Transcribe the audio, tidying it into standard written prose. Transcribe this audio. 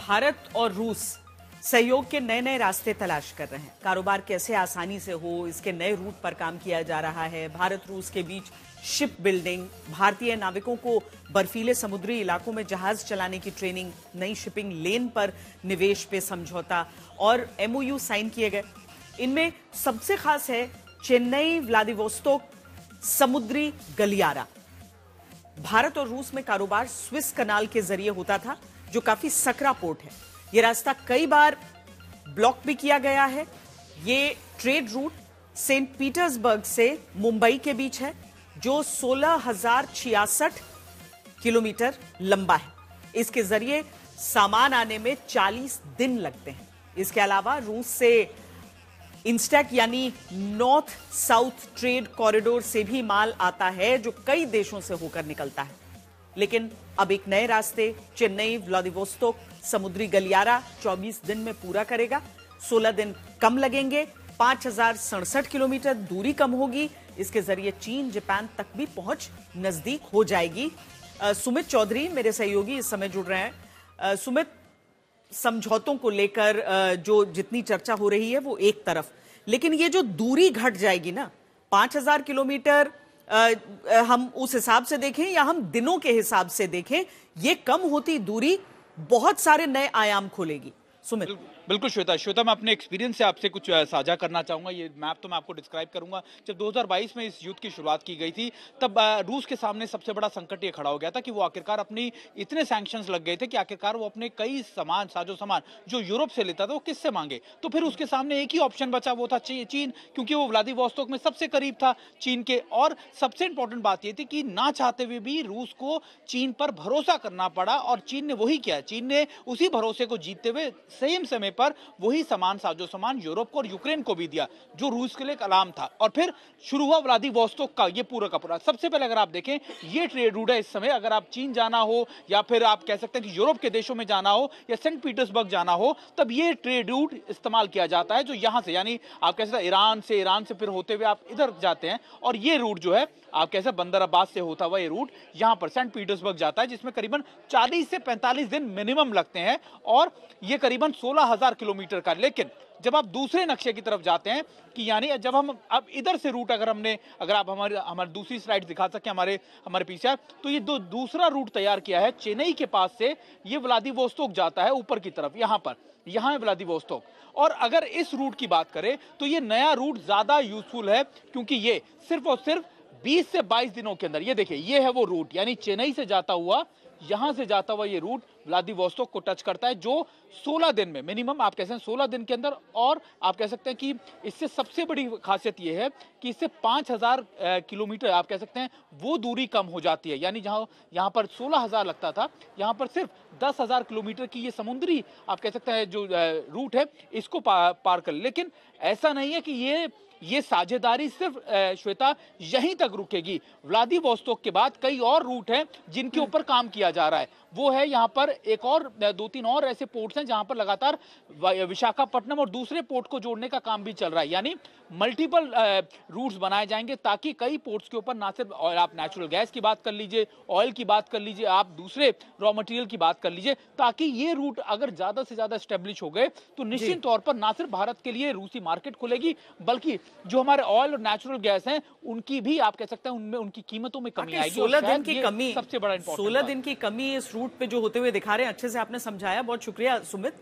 भारत और रूस सहयोग के नए नए रास्ते तलाश कर रहे हैं। कारोबार कैसे आसानी से हो, इसके नए रूट पर काम किया जा रहा है। भारत रूस के बीच शिप बिल्डिंग, भारतीय नाविकों को बर्फीले समुद्री इलाकों में जहाज चलाने की ट्रेनिंग, नई शिपिंग लेन पर निवेश पे समझौता और एमओयू साइन किए गए। इनमें सबसे खास है चेन्नई व्लादिवोस्तोक समुद्री गलियारा। भारत और रूस में कारोबार स्विस कनाल के जरिए होता था, जो काफी सकरा पोर्ट है। यह रास्ता कई बार ब्लॉक भी किया गया है। ये ट्रेड रूट सेंट पीटर्सबर्ग से मुंबई के बीच है, जो 16,066 किलोमीटर लंबा है। इसके जरिए सामान आने में 40 दिन लगते हैं। इसके अलावा रूस से इंस्टैक यानी नॉर्थ साउथ ट्रेड कॉरिडोर से भी माल आता है, जो कई देशों से होकर निकलता है। लेकिन अब एक नए रास्ते चेन्नई व्लादिवोस्तोक समुद्री गलियारा 24 दिन में पूरा करेगा। 16 दिन कम लगेंगे, 5,067 किलोमीटर दूरी कम होगी। इसके जरिए चीन, जापान तक भी पहुंच नजदीक हो जाएगी। सुमित चौधरी मेरे सहयोगी इस समय जुड़ रहे हैं। सुमित, समझौतों को लेकर जो जितनी चर्चा हो रही है वो एक तरफ, लेकिन ये जो दूरी घट जाएगी ना, 5,000 किलोमीटर, हम उस हिसाब से देखें या हम दिनों के हिसाब से देखें, ये कम होती दूरी बहुत सारे नए आयाम खोलेगी। सुमित। बिल्कुल श्वेता, मैं अपने एक्सपीरियंस से आपसे कुछ साझा करना चाहूंगा। ये मैप तो मैं आपको डिस्क्राइब करूंगा। जब 2022 में इस युद्ध की शुरुआत की गई थी, तब रूस के सामने सबसे बड़ा संकट ये खड़ा हो गया था कि वो आखिरकार अपनी इतने सैंक्शंस लग गए थे कि आखिरकार वो अपने कई साजो सामान जो यूरोप से लेता था वो किससे मांगे। तो फिर उसके सामने एक ही ऑप्शन बचा, वो था चीन, क्योंकि वो व्लादिवोस्तोक में सबसे करीब था चीन के। और सबसे इंपॉर्टेंट बात यह थी कि ना चाहते हुए भी रूस को चीन पर भरोसा करना पड़ा, और चीन ने वही किया। चीन ने उसी भरोसे को जीतते हुए सेम समय पर वही साजो सामान यूरोप को और यूक्रेन को भी दिया, जो रूस के लिए एक अलार्म था। और फिर शुरू हुआ व्लादिवोस्तोक का ये पूरा का पूरा। सबसे पहले अगर आप देखें, ये ट्रेड रूट है इस समय। अगर आप चीन जाना हो या फिर आप कह सकते हैं कि यूरोप के देशों में जाना हो या सेंट पीटर्सबर्ग जाना हो, तब ये ट्रेड रूट इस्तेमाल किया जाता है, जो यहां से, यानी आप कह सकते हैं ईरान से फिर होते हुए आप इधर जाते हैं। और ये रूट जो है आप कैसे बंदर अब्बास से होता हुआ ये रूट यहां पर सेंट पीटर्सबर्ग जाता है, जिसमें करीबन 40 से 45 दिन मिनिमम लगते हैं, और ये करीबन 16,000 किलोमीटर का। लेकिन जब आप दूसरे नक्शे की तरफ जाते हैं, कि यानी जब हम अब इधर से रूट अगर आप हमारी दूसरी स्लाइड दिखा सके हमारे पीछे, तो ये दूसरा रूट तैयार किया है चेन्नई के पास से। ये व्लादिवोस्तोक जाता है ऊपर की तरफ, यहाँ है व्लादिवोस्तोक। और अगर इस रूट की बात करें तो ये नया रूट ज्यादा यूजफुल है, क्योंकि ये सिर्फ और सिर्फ 20 से 22 दिनों के अंदर, ये देखिए ये है वो रूट, यानी चेन्नई से जाता हुआ, यहां से जाता हुआ ये रूट व्लादिवोस्तोक को टच करता है, जो 16 दिन में मिनिमम, आप कह सकते हैं 16 दिन के अंदर। और आप कह सकते हैं कि इससे सबसे बड़ी खासियत ये है कि इससे 5,000 किलोमीटर आप कह सकते हैं वो दूरी कम हो जाती है। यानी यहाँ पर 16,000 लगता था, यहाँ पर सिर्फ 10,000 किलोमीटर की ये समुद्री आप कह सकते हैं जो रूट है, इसको पार कर। लेकिन ऐसा नहीं है कि ये साझेदारी सिर्फ श्वेता यहीं तक रुकेगी। व्लादिवोस्तोक के बाद कई और रूट हैं जिनके ऊपर काम किया जा रहा है। वो है यहाँ पर एक और 2-3 और ऐसे पोर्ट्स हैं जहां पर लगातार विशाखापट्टनम और दूसरे पोर्ट को जोड़ने का काम भी चल रहा है। यानी मल्टीपल रूट्स बनाए जाएंगे, ताकि कई पोर्ट्स के ऊपर ना सिर्फ आप नेचुरल गैस की बात कर लीजिए, ऑयल की बात कर लीजिए, आप दूसरे रॉ मटेरियल की बात कर लीजिए, ताकि ये रूट अगर ज्यादा से ज्यादा स्टेब्लिश हो गए तो निश्चित तौर पर ना सिर्फ भारत के लिए रूसी मार्केट खुलेगी, बल्कि जो हमारे ऑयल और नेचुरल गैस हैं उनकी भी आप कह सकते हैं उनमें उनकी कीमतों में कमी आएगी। 16 दिन की कमी, सबसे बड़ा 16 दिन की कमी इस रूट पे जो होते हुए दिखा रहे हैं, अच्छे से आपने समझाया। बहुत शुक्रिया सुमित।